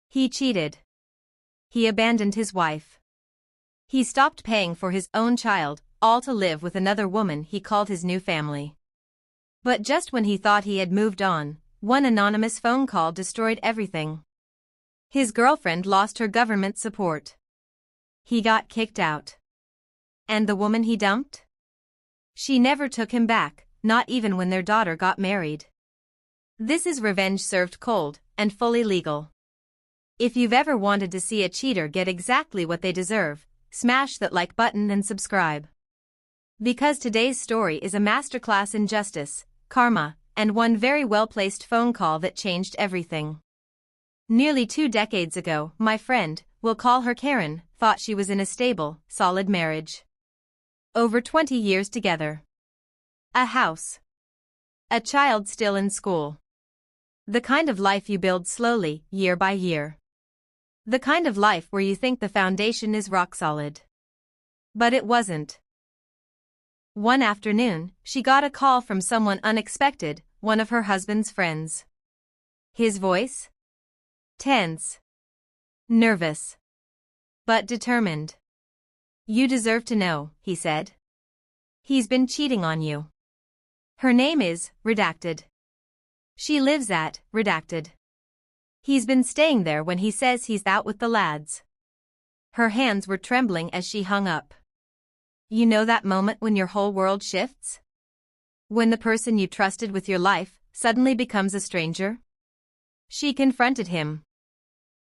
He cheated. He abandoned his wife. He stopped paying for his own child, all to live with another woman he called his new family. But just when he thought he had moved on, one anonymous phone call destroyed everything. His girlfriend lost her government support. He got kicked out. And the woman he dumped? She never took him back, not even when their daughter got married. This is revenge served cold, and fully legal. If you've ever wanted to see a cheater get exactly what they deserve, smash that like button and subscribe. Because today's story is a masterclass in justice, karma, and one very well-placed phone call that changed everything. Nearly 2 decades ago, my friend, we'll call her Karen, thought she was in a stable, solid marriage. Over 20 years together. A house. A child still in school. The kind of life you build slowly, year by year. The kind of life where you think the foundation is rock solid. But it wasn't. One afternoon, she got a call from someone unexpected, one of her husband's friends. His voice? Tense. Nervous. But determined. You deserve to know, he said. He's been cheating on you. Her name is, redacted. She lives at, redacted. He's been staying there when he says he's out with the lads. Her hands were trembling as she hung up. You know that moment when your whole world shifts? When the person you trusted with your life suddenly becomes a stranger? She confronted him.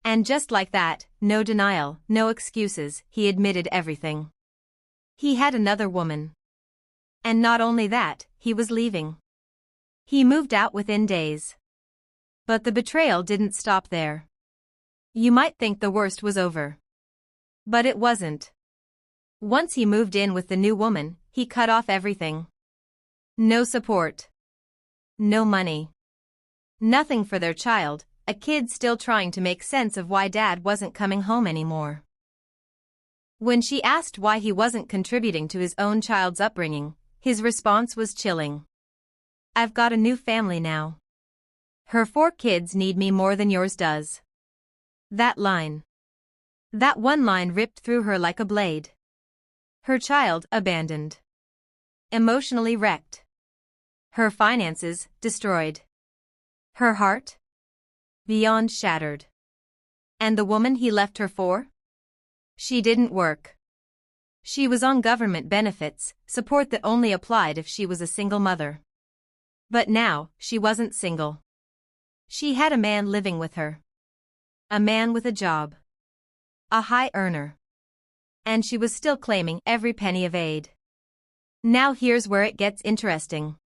And just like that, no denial, no excuses, he admitted everything. He had another woman. And not only that, he was leaving. He moved out within days. But the betrayal didn't stop there. You might think the worst was over. But it wasn't. Once he moved in with the new woman, he cut off everything. No support. No money. Nothing for their child, a kid still trying to make sense of why dad wasn't coming home anymore. When she asked why he wasn't contributing to his own child's upbringing, his response was chilling. I've got a new family now. Her 4 kids need me more than yours does. That line. That one line ripped through her like a blade. Her child abandoned. Emotionally wrecked. Her finances destroyed. Her heart beyond shattered. And the woman he left her for? She didn't work. She was on government benefits, support that only applied if she was a single mother. But now, she wasn't single. She had a man living with her. A man with a job. A high earner. And she was still claiming every penny of aid. Now here's where it gets interesting.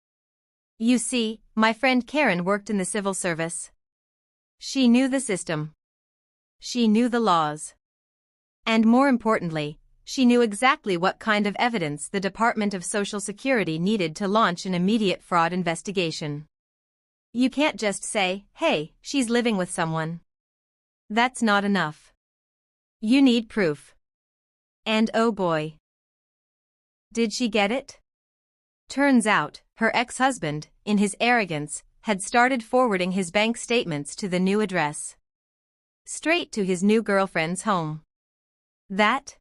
You see, my friend Karen worked in the civil service. She knew the system. She knew the laws. And more importantly, she knew exactly what kind of evidence the Department of Social Security needed to launch an immediate fraud investigation. You can't just say, hey, she's living with someone. That's not enough. You need proof. And oh boy. Did she get it? Turns out, her ex-husband, in his arrogance, had started forwarding his bank statements to the new address. Straight to his new girlfriend's home. That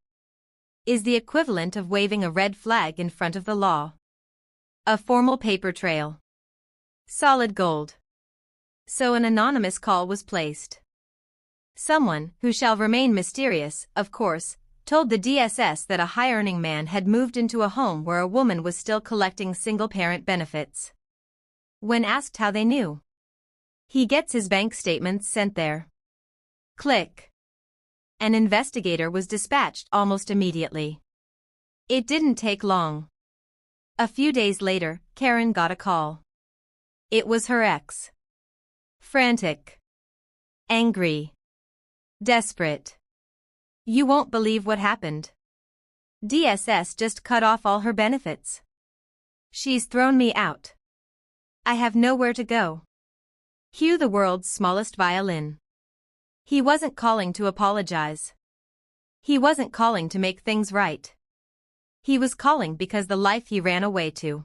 is the equivalent of waving a red flag in front of the law. A formal paper trail. Solid gold. So an anonymous call was placed. Someone, who shall remain mysterious, of course, told the DSS that a high-earning man had moved into a home where a woman was still collecting single-parent benefits. When asked how they knew, he gets his bank statements sent there. Click. An investigator was dispatched almost immediately. It didn't take long. A few days later, Karen got a call. It was her ex. Frantic. Angry. Desperate. You won't believe what happened. DSS just cut off all her benefits. She's thrown me out. I have nowhere to go. Cue the world's smallest violin. He wasn't calling to apologize. He wasn't calling to make things right. He was calling because the life he ran away to,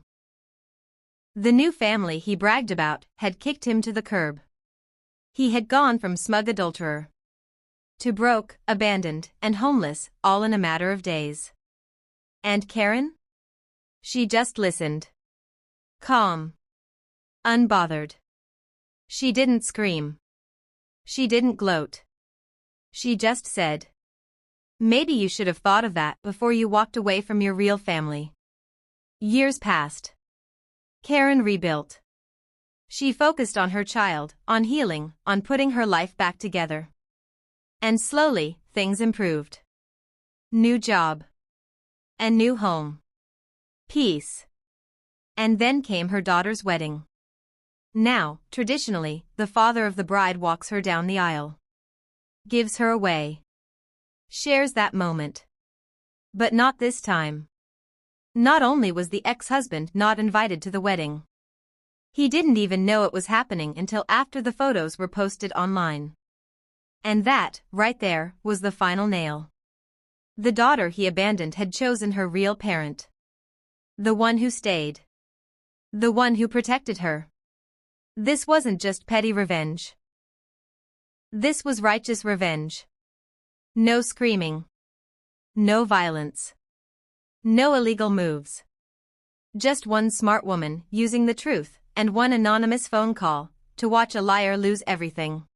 the new family he bragged about, had kicked him to the curb. He had gone from smug adulterer to broke, abandoned, and homeless, all in a matter of days. And Karen? She just listened. Calm. Unbothered. She didn't scream. She didn't gloat. She just said, "Maybe you should have thought of that before you walked away from your real family." Years passed. Karen rebuilt. She focused on her child, on healing, on putting her life back together. And slowly, things improved. New job. A new home. Peace. And then came her daughter's wedding. Now, traditionally, the father of the bride walks her down the aisle. Gives her away. Shares that moment. But not this time. Not only was the ex-husband not invited to the wedding, he didn't even know it was happening until after the photos were posted online. And that, right there, was the final nail. The daughter he abandoned had chosen her real parent. The one who stayed. The one who protected her. This wasn't just petty revenge. This was righteous revenge. No screaming. No violence. No illegal moves. Just one smart woman using the truth and one anonymous phone call to watch a liar lose everything.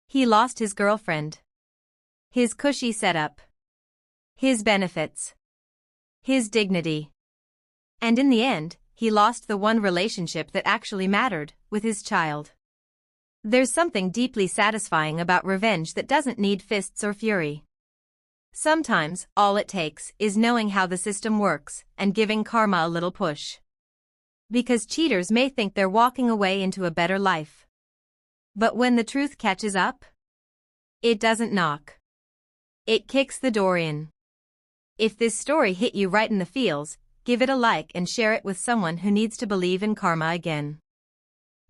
He lost his girlfriend. His cushy setup. His benefits. His dignity. And in the end, he lost the one relationship that actually mattered, with his child. There's something deeply satisfying about revenge that doesn't need fists or fury. Sometimes, all it takes is knowing how the system works and giving karma a little push. Because cheaters may think they're walking away into a better life. But when the truth catches up, it doesn't knock. It kicks the door in. If this story hit you right in the feels, give it a like and share it with someone who needs to believe in karma again.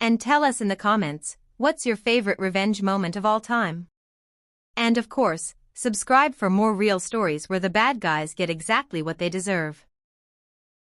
And tell us in the comments, what's your favorite revenge moment of all time? And of course, subscribe for more real stories where the bad guys get exactly what they deserve.